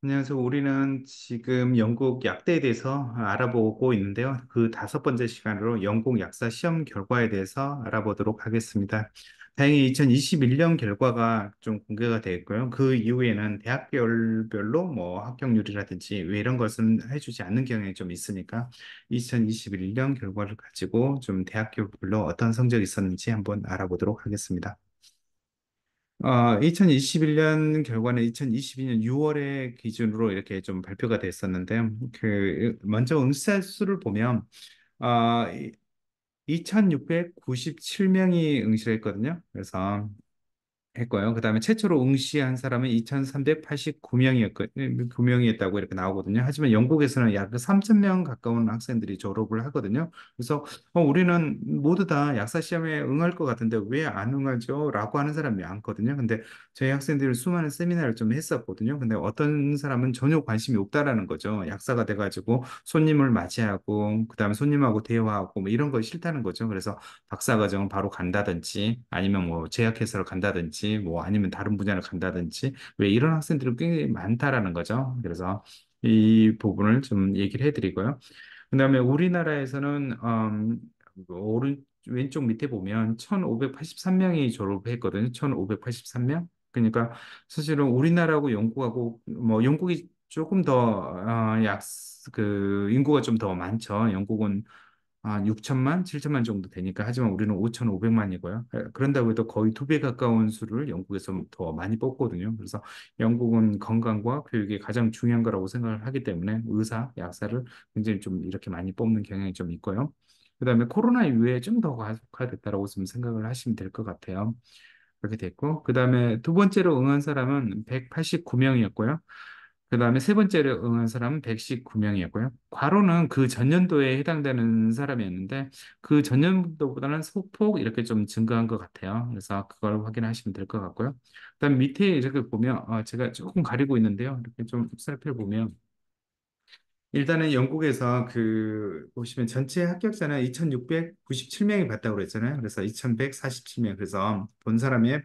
안녕하세요. 우리는 지금 영국 약대에 대해서 알아보고 있는데요. 그 다섯 번째 시간으로 영국 약사 시험 결과에 대해서 알아보도록 하겠습니다. 다행히 2021년 결과가 좀 공개가 되었고요. 그 이후에는 대학별로 뭐 합격률이라든지 왜 이런 것은 해주지 않는 경향이 좀 있으니까 2021년 결과를 가지고 좀 대학교별로 어떤 성적이 있었는지 한번 알아보도록 하겠습니다. 2021년 결과는 2022년 6월에 기준으로 이렇게 좀 발표가 됐었는데요. 먼저 응시자 수를 보면, 아, 2,697명이 응시를 했거든요. 그래서 했고요. 그다음에 최초로 응시한 사람은 2,389명이었다고 이렇게 나오거든요. 하지만 영국에서는 약 3,000명 가까운 학생들이 졸업을 하거든요. 그래서 우리는 모두 다 약사 시험에 응할 것 같은데 왜 안 응하죠? 라고 하는 사람이 많거든요. 근데 저희 학생들이 수많은 세미나를 좀 했었거든요. 근데 어떤 사람은 전혀 관심이 없다라는 거죠. 약사가 돼가지고 손님을 맞이하고 그다음에 손님하고 대화하고 뭐 이런 거 싫다는 거죠. 그래서 박사 과정을 바로 간다든지 아니면 뭐 제약회사를 간다든지 뭐 아니면 다른 분야를 간다든지 왜 이런 학생들이 꽤 많다라는 거죠. 그래서 이 부분을 좀 얘기를 해드리고요. 그다음에 우리나라에서는 왼쪽 밑에 보면 1,583명이 졸업했거든요. 1,583명. 그러니까 사실은 우리나라하고 영국하고 뭐 영국이 조금 그 인구가 좀 더 많죠. 영국은 6천만, 7천만 정도 되니까 하지만 우리는 5,500만이고요. 그런다고 해도 거의 두 배 가까운 수를 영국에서 더 많이 뽑거든요. 그래서 영국은 건강과 교육이 가장 중요한 거라고 생각을 하기 때문에 의사, 약사를 굉장히 좀 이렇게 많이 뽑는 경향이 좀 있고요. 그다음에 코로나 이후에 좀 더 가속화됐다라고 좀 생각을 하시면 될 것 같아요. 그렇게 됐고, 그다음에 두 번째로 응한 사람은 189명이었고요. 그 다음에 세 번째로 응한 사람은 119명이었고요. 과로는 그 전년도에 해당되는 사람이었는데 그 전년도보다는 소폭 이렇게 좀 증가한 것 같아요. 그래서 그걸 확인하시면 될 것 같고요. 그다음 밑에 이렇게 보면 제가 조금 가리고 있는데요. 이렇게 좀 살펴보면 일단은 영국에서 그 보시면 전체 합격자는 2,697명이 봤다고 그랬잖아요. 그래서 2,147명. 그래서 본 사람의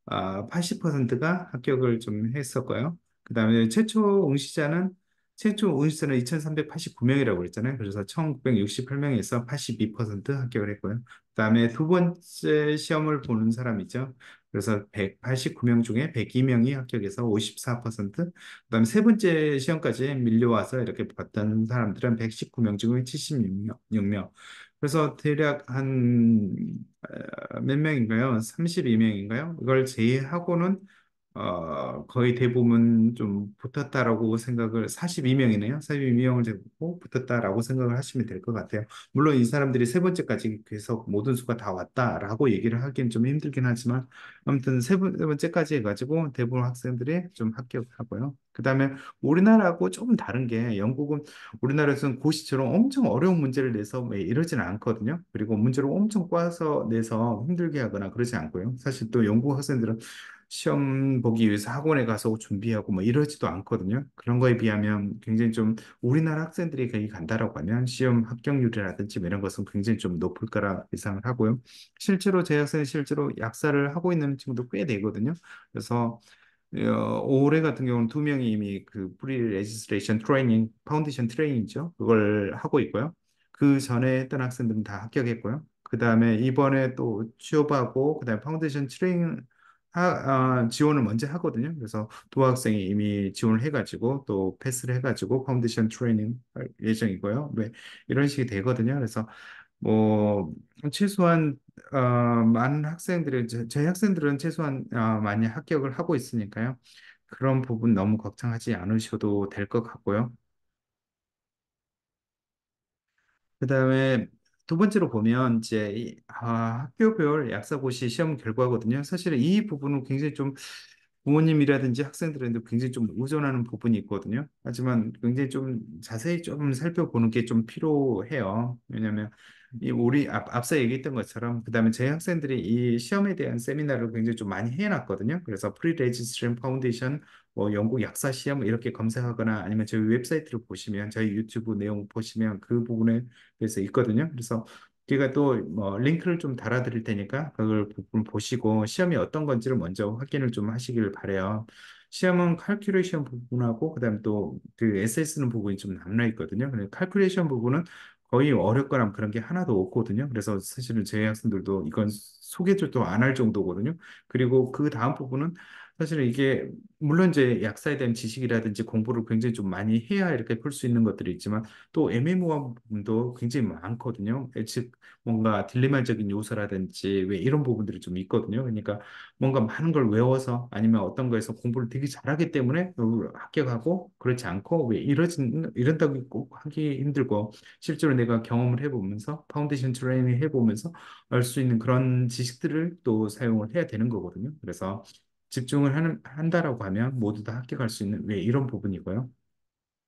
80%가 합격을 좀 했었고요. 그다음에 최초 응시자는 2,389명이라고 그랬잖아요. 그래서 1,968명에서 82% 합격을 했고요. 그다음에 두 번째 시험을 보는 사람이죠. 그래서 189명 중에 102명이 합격해서 54%, 그다음에 세 번째 시험까지 밀려와서 이렇게 봤던 사람들은 119명 중에 76명. 그래서 대략 한 몇 명인가요? 32명인가요? 이걸 제외하고는 거의 대부분 좀 붙었다라고 생각을 42명이네요. 42명을 제고 붙었다라고 생각을 하시면 될 것 같아요. 물론 이 사람들이 세 번째까지 계속 모든 수가 다 왔다라고 얘기를 하기는 좀 힘들긴 하지만 아무튼 세 번째까지 해가지고 대부분 학생들이 좀 합격하고요. 그다음에 우리나라하고 조금 다른 게 영국은 우리나라에서는 고시처럼 엄청 어려운 문제를 내서 왜 이러지는 않거든요. 그리고 문제를 엄청 꽈서 내서 힘들게 하거나 그러지 않고요. 사실 또 영국 학생들은 시험 보기 위해서 학원에 가서 준비하고 뭐 이러지도 않거든요. 그런 거에 비하면 굉장히 좀 우리나라 학생들이 거기 간다라고 하면 시험 합격률이라든지 뭐 이런 것은 굉장히 좀 높을 거라 예상을 하고요. 실제로 제 학생은 실제로 약사를 하고 있는 친구도 꽤 되거든요. 그래서 올해 같은 경우는 두 명이 이미 그 프리 레지스트레이션 트레이닝, 파운데이션 트레이닝이죠. 그걸 하고 있고요. 그 전에 했던 학생들은 다 합격했고요. 그 다음에 이번에 또 취업하고, 그 다음에 파운데이션 트레이닝 지원을 먼저 하거든요. 그래서 두 학생이 이미 지원을 해가지고 또 패스를 해가지고 파운데이션 트레이닝 할 예정이고요. 네, 이런 식이 되거든요. 그래서 뭐 최소한 많은 학생들은 저희 학생들은 최소한 많이 합격을 하고 있으니까요. 그런 부분 너무 걱정하지 않으셔도 될 것 같고요. 그다음에 두 번째로 보면 이제 학교별 약사고시 시험 결과거든요. 사실은 이 부분은 굉장히 좀 부모님이라든지 학생들한테 굉장히 좀 의존하는 부분이 있거든요. 하지만 굉장히 좀 자세히 좀 살펴보는 게 좀 필요해요. 왜냐하면 이 우리 앞서 얘기했던 것처럼 그다음에 저희 학생들이 이 시험에 대한 세미나를 굉장히 좀 많이 해놨거든요. 그래서 프리 레지스트레이션 파운데이션 뭐 영국 약사 시험 이렇게 검색하거나 아니면 저희 웹사이트를 보시면 저희 유튜브 내용 보시면 그 부분에 대해서 있거든요. 그래서 제가 또 뭐 링크를 좀 달아드릴 테니까 그걸 부분 보시고 시험이 어떤 건지를 먼저 확인을 좀 하시길 바래요. 시험은 칼큘레이션 부분하고 그다음에 또 그 에세이 쓰는 부분이 좀 남아 있거든요. 근데 칼큘레이션 부분은 거의 어렵거나 그런 게 하나도 없거든요. 그래서 사실은 제 학생들도 이건 소개도 안 할 정도거든요. 그리고 그 다음 부분은 사실은 이게 물론 이제 약사에 대한 지식이라든지 공부를 굉장히 좀 많이 해야 이렇게 풀 수 있는 것들이 있지만 또 애매모호한 부분도 굉장히 많거든요. 즉 뭔가 딜레마적인 요소라든지 왜 이런 부분들이 좀 있거든요. 그러니까 뭔가 많은 걸 외워서 아니면 어떤 거에서 공부를 되게 잘하기 때문에 합격하고 그렇지 않고 왜 이런다고 꼭 하기 힘들고 실제로 내가 경험을 해보면서 파운데이션 트레이닝 해보면서 알 수 있는 그런 지식들을 또 사용을 해야 되는 거거든요. 그래서 한다라고 하면 모두 다 합격할 수 있는 왜 이런 부분이고요.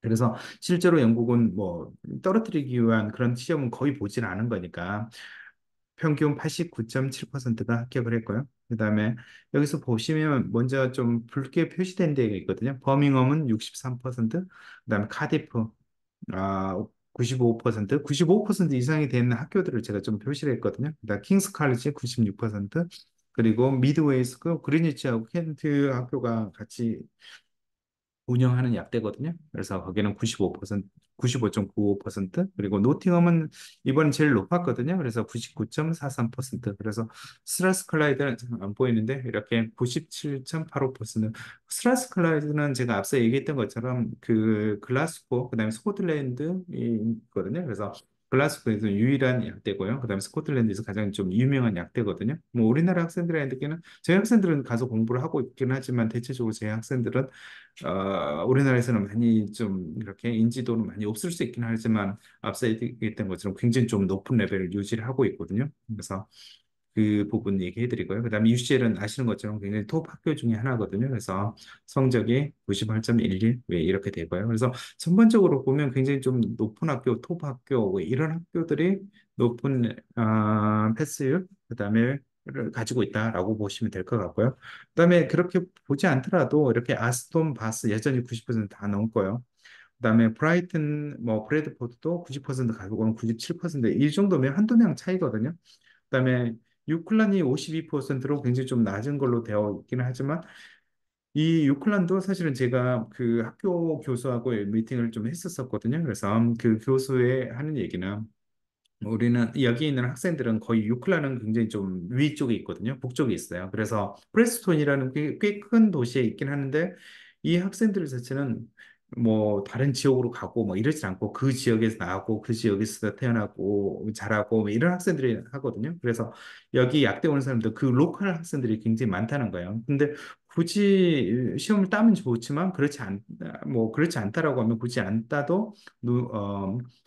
그래서 실제로 영국은 뭐 떨어뜨리기 위한 그런 시험은 거의 보질 않은 거니까 평균 89.7%가 합격을 했고요. 그다음에 여기서 보시면 먼저 좀 붉게 표시된 데가 있거든요. 버밍엄은 63%, 그다음에 카디프 95% 이상이 되는 학교들을 제가 좀 표시를 했거든요. 그다음 킹스 칼리지 96%, 그리고 미드웨이스고 그리니치하고 켄트 학교가 같이 운영하는 약대거든요. 그래서 거기는 95%, 95.95%, 그리고 노팅엄은 이번엔 제일 높았거든요. 그래서 99.43%. 그래서 스트라스클라이드는 지금 안 보이는데 이렇게 97.85%. 스트라스클라이드는 제가 앞서 얘기했던 것처럼 그 글라스고 그다음에 스코틀랜드이거든요. 그래서 글라스고에서 유일한 약대고요. 그다음에 스코틀랜드에서 가장 좀 유명한 약대거든요. 뭐 우리나라 학생들한테는 저희 학생들은 가서 공부를 하고 있긴 하지만 대체적으로 제 학생들은 우리나라에서는 많이 좀 이렇게 인지도는 많이 없을 수 있긴 하지만 앞서 얘기했던 것처럼 굉장히 좀 높은 레벨을 유지를 하고 있거든요. 그래서 그 부분 얘기해 드리고요. 그다음에 UCL은 아시는 것처럼 굉장히 톱 학교 중에 하나거든요. 그래서 성적이 98.11 왜 이렇게 되고요. 그래서 전반적으로 보면 굉장히 좀 높은 학교, 톱 학교 왜 이런 학교들이 높은 패스율 그다음에 를 가지고 있다라고 보시면 될 것 같고요. 그다음에 그렇게 보지 않더라도 이렇게 아스톤 바스 여전히 90%다 넘고요. 그다음에 브라이튼 뭐 브래드포드도 90% 가고는 97%이 정도면 한두 명 차이거든요. 그다음에 유클란이 52%로 굉장히 좀 낮은 걸로 되어 있기는 하지만 이 유클란도 사실은 제가 그 학교 교수하고 미팅을 좀 했었었거든요. 그래서 그 교수의 하는 얘기는 우리는 여기 있는 학생들은 거의 유클라는 굉장히 좀 위쪽에 있거든요. 북쪽에 있어요. 그래서 프레스톤이라는 꽤 큰 도시에 있긴 하는데 이 학생들 자체는 뭐 다른 지역으로 가고 뭐 이러지 않고 그 지역에서 나고 그 지역에서 태어나고 자라고 뭐 이런 학생들이 하거든요. 그래서 여기 약대 오는 사람들 그 로컬 학생들이 굉장히 많다는 거예요. 근데 굳이 시험을 따면 좋지만 그렇지 않다라고 하면 굳이 안 따도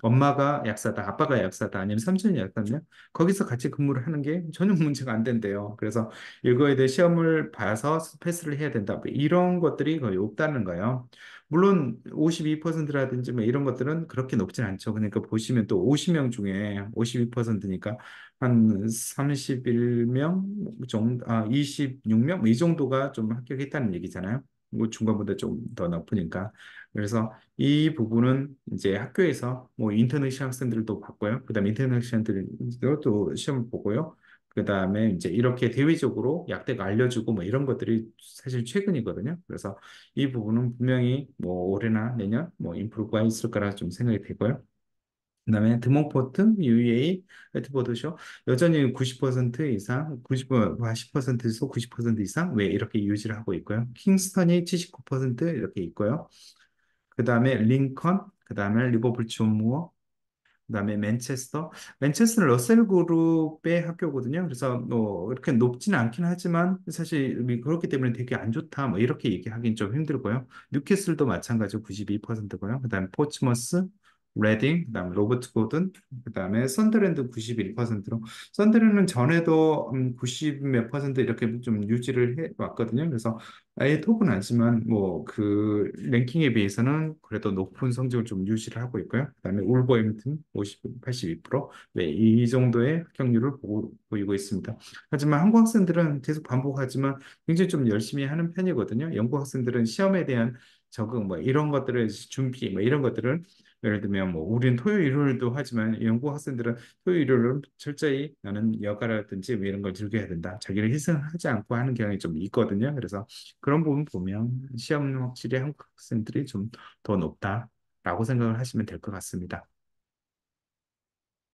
엄마가 약사다, 아빠가 약사다, 아니면 삼촌이 약사면 거기서 같이 근무를 하는 게 전혀 문제가 안 된대요. 그래서 이거에 대해 시험을 봐서 패스를 해야 된다. 뭐 이런 것들이 거의 없다는 거예요. 물론 52%라든지 뭐 이런 것들은 그렇게 높진 않죠. 그러니까 보시면 또 50명 중에 52%니까 한 31명 정도, 26명 뭐 이 정도가 좀 합격했다는 얘기잖아요. 뭐 중간보다 좀 더 높으니까. 그래서 이 부분은 이제 학교에서 뭐 인터내셔널 학생들도 봤고요. 그다음에 인터내셔널들도 또 시험 보고요. 그다음에 이제 이렇게 대외적으로 약대가 알려주고 뭐 이런 것들이 사실 최근이거든요. 그래서 이 부분은 분명히 뭐 올해나 내년 뭐 인프루가 있을 거라 좀 생각이 되고요. 그다음에 드몬포트, UEA, 레드버드쇼 여전히 90% 이상, 90, 80%에서 90% 이상 왜 이렇게 유지를 하고 있고요. 킹스턴이 79% 이렇게 있고요. 그다음에 링컨, 그다음에 리버풀 존무어, 그다음에 맨체스터는 러셀 그룹의 학교거든요. 그래서 뭐 이렇게 높지는 않긴 하지만 사실 그렇기 때문에 되게 안 좋다 뭐 이렇게 얘기하기는 좀 힘들고요. 뉴캐슬도 마찬가지로 92%고요. 그다음에 포츠머스, 레딩, 그다음에 로버트 고든, 그다음에 선더랜드 91%로 선더랜드는 전에도 90 몇 퍼센트 이렇게 좀 유지를 해 왔거든요. 그래서 아예 톱은 아니지만 뭐 그 랭킹에 비해서는 그래도 높은 성적을 좀 유지를 하고 있고요. 그다음에 울버햄튼 50, 82%, 네, 이 정도의 합격률을 보이고 있습니다. 하지만 한국 학생들은 계속 반복하지만 굉장히 좀 열심히 하는 편이거든요. 영국 학생들은 시험에 대한 적응 뭐 이런 것들을 준비 뭐 이런 것들을 예를 들면 뭐 우리는 토요일 일요일도 하지만 영국 학생들은 토요일 일요일은 철저히 나는 여가라든지 뭐 이런 걸 즐겨야 된다. 자기를 희생하지 않고 하는 경향이 좀 있거든요. 그래서 그런 부분 보면 시험은 확실히 한국 학생들이 좀 더 높다라고 생각을 하시면 될 것 같습니다.